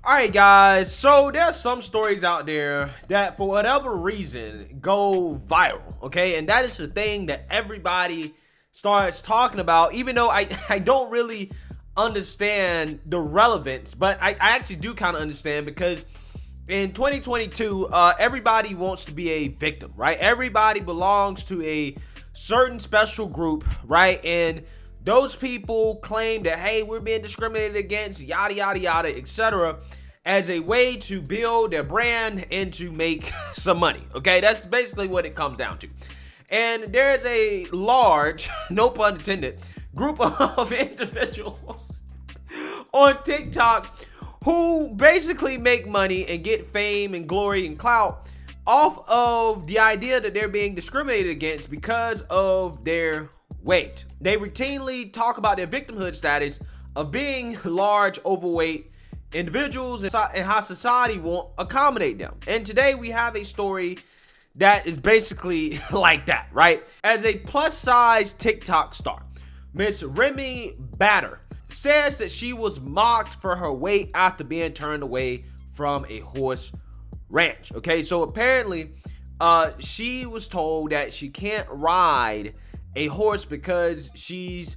Alright guys, so there's some stories out there that for whatever reason go viral, okay? And that is the thing that everybody starts talking about, even though I don't really understand the relevance, but I actually do kind of understand, because in 2022, everybody wants to be a victim, right? Everybody belongs to a certain special group, right? And those people claim that, hey, we're being discriminated against, yada, yada, yada, etc., as a way to build their brand and to make some money, okay? That's basically what it comes down to. And there's a large, no pun intended, group of individuals on TikTok who basically make money and get fame and glory and clout off of the idea that they're being discriminated against because of their weight. They routinely talk about their victimhood status of being large, overweight individuals and how society won't accommodate them. And today we have a story that is basically like that, right? As a plus-size TikTok star, Miss Remy Bader says that she was mocked for her weight after being turned away from a horse ranch. Okay, so apparently she was told that she can't ride a horse because she's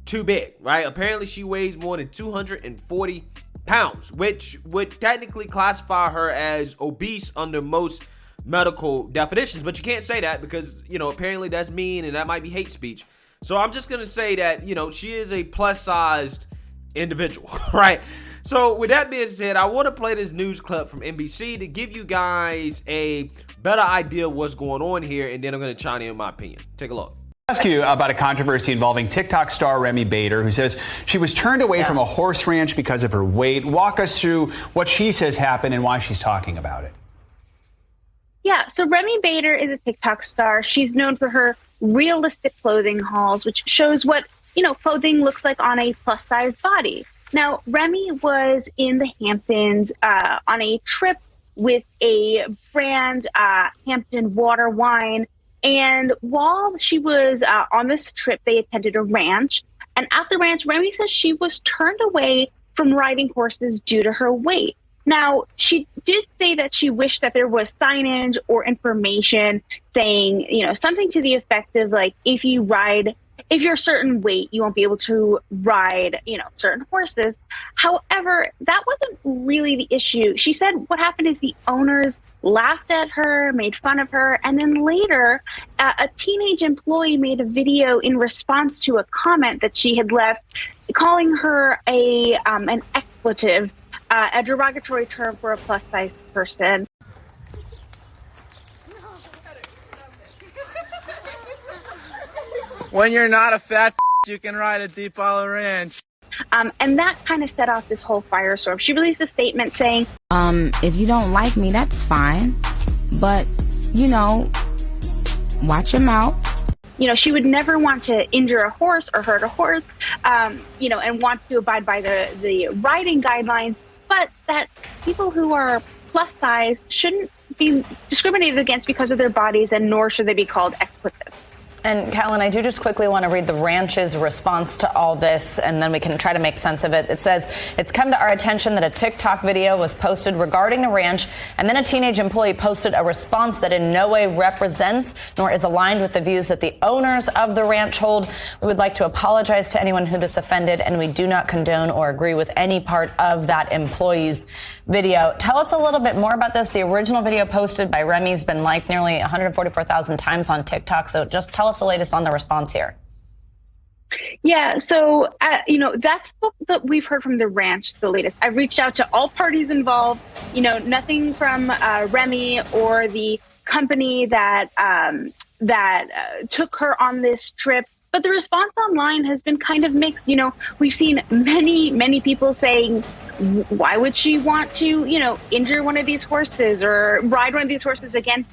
too big, right? Apparently she weighs more than 240 pounds, which would technically classify her as obese under most medical definitions, but you can't say that because, you know, apparently that's mean and that might be hate speech. So I'm just gonna say that, you know, she is a plus-sized individual, right? So with that being said, I want to play this news clip from NBC to give you guys a better idea of what's going on here, and then I'm gonna chime in my opinion. Take a look. Ask you about a controversy involving TikTok star Remy Bader, who says she was turned away from a horse ranch because of her weight. Walk us through what she says happened and why she's talking about it. Yeah, so Remy Bader is a TikTok star. She's known for her realistic clothing hauls, which shows what, you know, clothing looks like on a plus-size body. Now, Remy was in the Hamptons on a trip with a brand, Hampton Water Wine. And while she was on this trip, they attended a ranch. And at the ranch, Remy says she was turned away from riding horses due to her weight. Now, she did say that she wished that there was signage or information saying, you know, something to the effect of, like, if you're a certain weight, you won't be able to ride, you know, certain horses. However, that wasn't really the issue. She said what happened is the owners laughed at her, made fun of her, and then later a teenage employee made a video in response to a comment that she had left, calling her an expletive, a derogatory term for a plus-size person. When you're not a fat you can ride a Deep Hollow Ranch. And that kind of set off this whole firestorm. She released a statement saying, if you don't like me, that's fine. But, you know, watch your mouth. You know, she would never want to injure a horse or hurt a horse, you know, and want to abide by the riding guidelines, but that people who are plus size shouldn't be discriminated against because of their bodies, and nor should they be called expletives. And Callan, I do just quickly want to read the ranch's response to all this, and then we can try to make sense of it. It says, it's come to our attention that a TikTok video was posted regarding the ranch, and then a teenage employee posted a response that in no way represents nor is aligned with the views that the owners of the ranch hold. We would like to apologize to anyone who this offended, and we do not condone or agree with any part of that employee's video. Tell us a little bit more about this. The original video posted by Remy's been liked nearly 144,000 times on TikTok, so just tell us the latest on the response here. Yeah, so, you know, that's what we've heard from the ranch, the latest. I've reached out to all parties involved, you know, nothing from Remy or the company that took her on this trip. But the response online has been kind of mixed. You know, we've seen many people saying, why would she want to, you know, injure one of these horses or ride one of these horses against,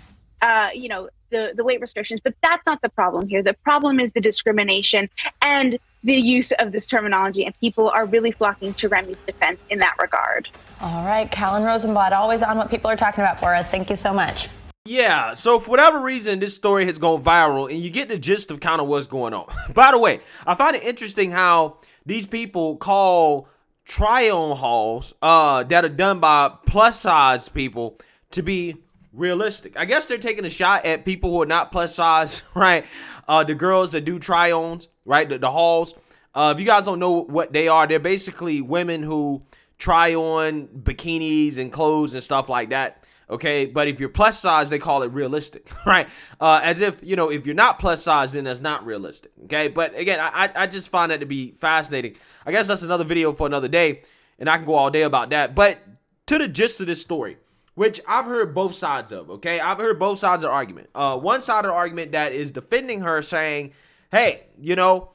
you know, the weight restrictions? But that's not the problem here. The problem is the discrimination and the use of this terminology, and people are really flocking to Remy's defense in that regard. All right, Callan Rosenblatt, always on what people are talking about for us. Thank you so much. Yeah, so for whatever reason, this story has gone viral, and you get the gist of kind of what's going on. By the way, I find it interesting how these people call try-on hauls that are done by plus-size people to be realistic. I guess they're taking a shot at people who are not plus-size, right? The girls that do try-ons, right? The hauls. If you guys don't know what they are, they're basically women who try on bikinis and clothes and stuff like that. Okay, but if you're plus size, they call it realistic, right? As if, you know, if you're not plus size, then that's not realistic. Okay, but again, I just find that to be fascinating. I guess that's another video for another day, and I can go all day about that. But to the gist of this story, which I've heard both sides of. Okay, I've heard both sides of the argument. One side of the argument that is defending her, saying, "Hey, you know,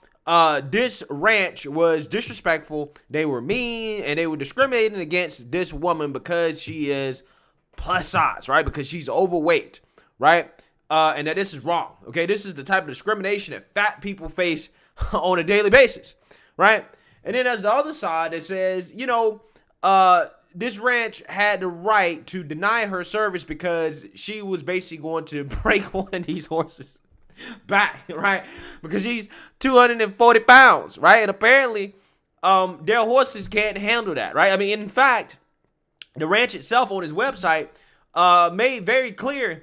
this ranch was disrespectful. They were mean, and they were discriminating against this woman because she is plus size, right? Because she's overweight, right? And that this is wrong. Okay, this is the type of discrimination that fat people face on a daily basis, right? And then there's the other side that says, you know, this ranch had the right to deny her service because she was basically going to break one of these horses back, right? Because she's 240 pounds, right? And apparently, their horses can't handle that, right? I mean, in fact, the ranch itself on his website made very clear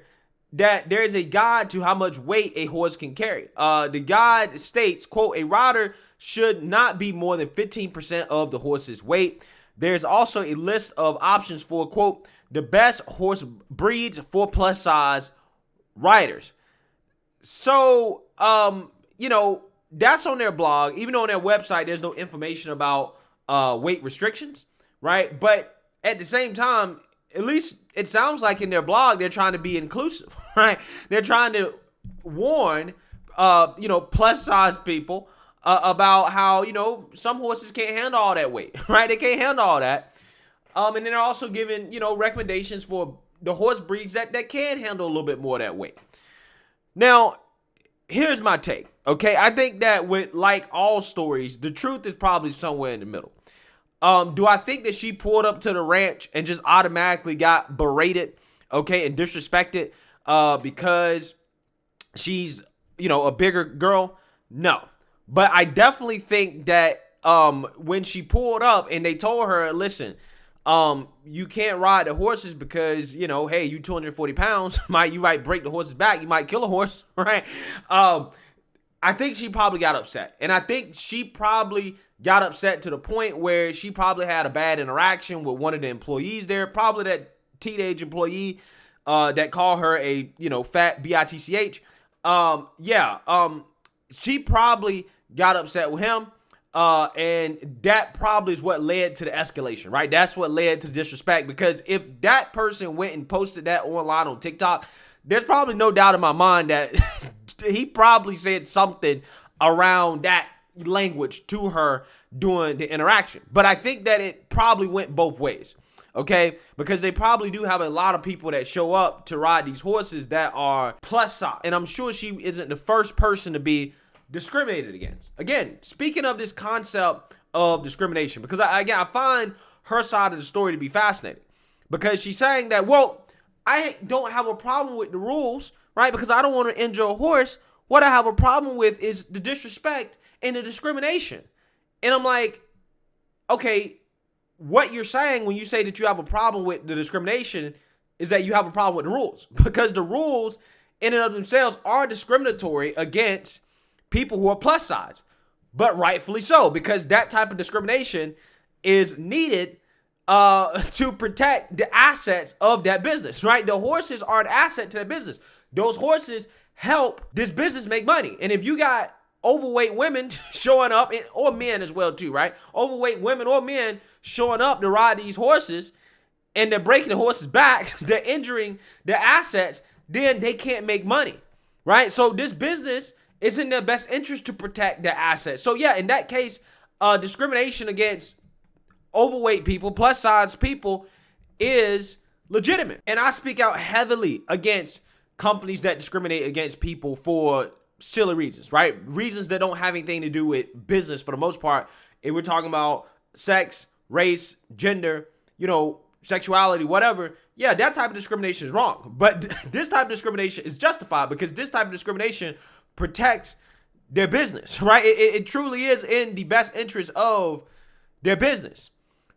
that there is a guide to how much weight a horse can carry. The guide states, quote, a rider should not be more than 15% of the horse's weight. There's also a list of options for, quote, the best horse breeds for plus size riders. So, you know, that's on their blog. Even on their website, there's no information about weight restrictions, right? But at the same time, at least it sounds like in their blog, they're trying to be inclusive, right? They're trying to warn, you know, plus size people about how, you know, some horses can't handle all that weight, right? They can't handle all that. And then they're also giving, you know, recommendations for the horse breeds that can handle a little bit more of that weight. Now, here's my take, okay? I think that with, like all stories, the truth is probably somewhere in the middle. Do I think that she pulled up to the ranch and just automatically got berated, okay, and disrespected because she's, you know, a bigger girl? No. But I definitely think that when she pulled up and they told her, listen, you can't ride the horses because, you know, hey, you 240 pounds, you might break the horse's back, you might kill a horse, right? I think she probably got upset. And I think she probably got upset to the point where she probably had a bad interaction with one of the employees there, probably that teenage employee that called her a, you know, fat bitch. She probably got upset with him. And that probably is what led to the escalation, right? That's what led to the disrespect, because if that person went and posted that online on TikTok, there's probably no doubt in my mind that he probably said something around that language to her during the interaction. But I think that it probably went both ways, okay? Because they probably do have a lot of people that show up to ride these horses that are plus size. And I'm sure she isn't the first person to be discriminated against. Again, speaking of this concept of discrimination, because I find her side of the story to be fascinating, because she's saying that, well, I don't have a problem with the rules, right? Because I don't want to injure a horse. What I have a problem with is the disrespect and the discrimination. And I'm like, okay, what you're saying when you say that you have a problem with the discrimination is that you have a problem with the rules, because the rules in and of themselves are discriminatory against people who are plus size, but rightfully so, because that type of discrimination is needed to protect the assets of that business, right? The horses are an asset to that business. Those horses help this business make money. And if you got overweight women showing up, or men as well too, right? Overweight women or men showing up to ride these horses, and they're breaking the horses' back, they're injuring their assets, then they can't make money, right? So this business is in their best interest to protect their assets. So yeah, in that case, discrimination against overweight people, plus size people, is legitimate. And I speak out heavily against companies that discriminate against people for silly reasons, right? Reasons that don't have anything to do with business for the most part. If we're talking about sex, race, gender, you know, sexuality, whatever, yeah, that type of discrimination is wrong. But this type of discrimination is justified because this type of discrimination protects their business, right? It truly is in the best interest of their business.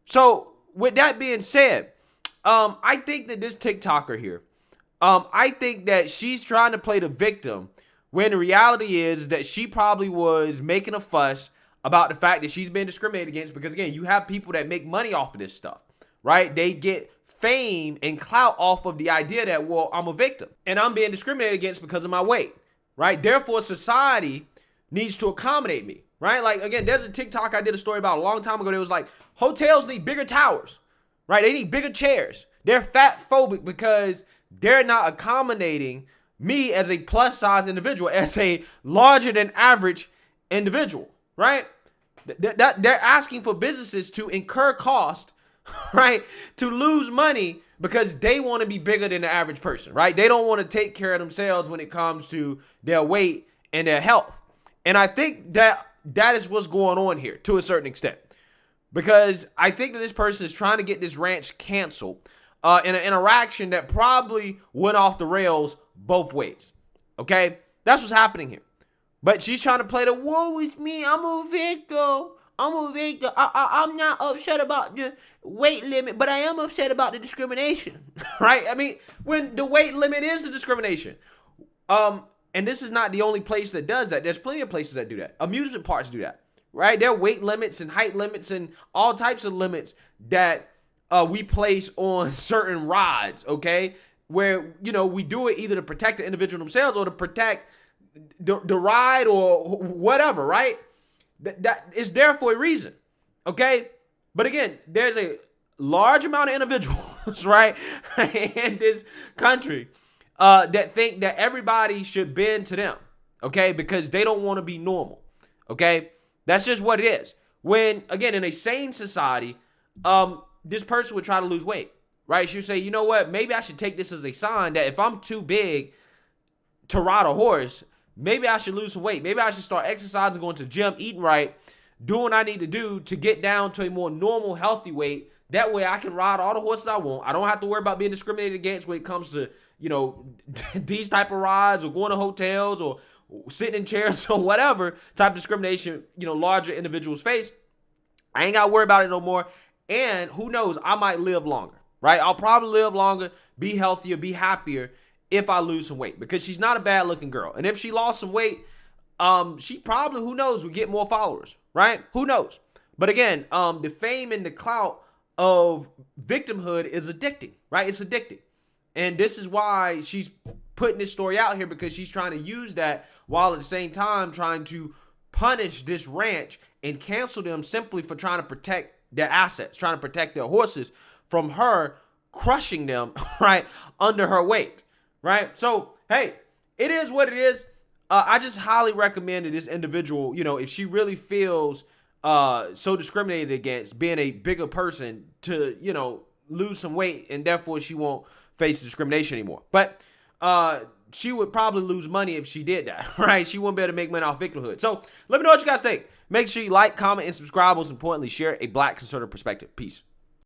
So with that being said, I think that this TikToker here, I think that she's trying to play the victim when the reality is that she probably was making a fuss about the fact that she's been discriminated against because, again, you have people that make money off of this stuff, right? They get fame and clout off of the idea that, well, I'm a victim and I'm being discriminated against because of my weight, right? Therefore, society needs to accommodate me, right? Like, again, there's a TikTok I did a story about a long time ago. It was like, hotels need bigger towers, right? They need bigger chairs. They're fat phobic because they're not accommodating me as a plus size individual, as a larger than average individual, right? They're asking for businesses to incur cost, right? To lose money because they want to be bigger than the average person, right? They don't want to take care of themselves when it comes to their weight and their health. And I think that is what's going on here to a certain extent, because I think that this person is trying to get this ranch canceled in an interaction that probably went off the rails both ways. Okay, that's what's happening here. But she's trying to play the woe is me. I'm a victim. I'm not upset about the weight limit, but I am upset about the discrimination. Right? I mean, when the weight limit is the discrimination. And this is not the only place that does that. There's plenty of places that do that. Amusement parks do that. Right? There are weight limits and height limits and all types of limits that we place on certain rides, okay? Where, you know, we do it either to protect the individual themselves or to protect the ride or whatever, right? That is there for a reason, okay? But again, there's a large amount of individuals, right, in this country that think that everybody should bend to them, okay? Because they don't want to be normal, okay? That's just what it is. When, again, in a sane society, this person would try to lose weight, right? She would say, you know what? Maybe I should take this as a sign that if I'm too big to ride a horse, maybe I should lose some weight. Maybe I should start exercising, going to the gym, eating right, doing what I need to do to get down to a more normal, healthy weight. That way I can ride all the horses I want. I don't have to worry about being discriminated against when it comes to, you know, these type of rides or going to hotels or sitting in chairs or whatever type of discrimination, you know, larger individuals face. I ain't got to worry about it no more. And who knows, I might live longer, right? I'll probably live longer, be healthier, be happier if I lose some weight, because she's not a bad looking girl. And if she lost some weight, she probably, who knows, would get more followers, right? Who knows? But again, the fame and the clout of victimhood is addicting, right? It's addicting. And this is why she's putting this story out here, because she's trying to use that while at the same time trying to punish this ranch and cancel them simply for trying to protect their assets, trying to protect their horses from her crushing them, right, under her weight, right? So, hey, it is what it is. I just highly recommend that this individual, you know, if she really feels so discriminated against being a bigger person, to, you know, lose some weight, and therefore she won't face discrimination anymore. But she would probably lose money if she did that, right? She wouldn't be able to make money off victimhood. So let me know what you guys think. Make sure you like, comment, and subscribe. Most importantly, share a Black conservative perspective. Peace.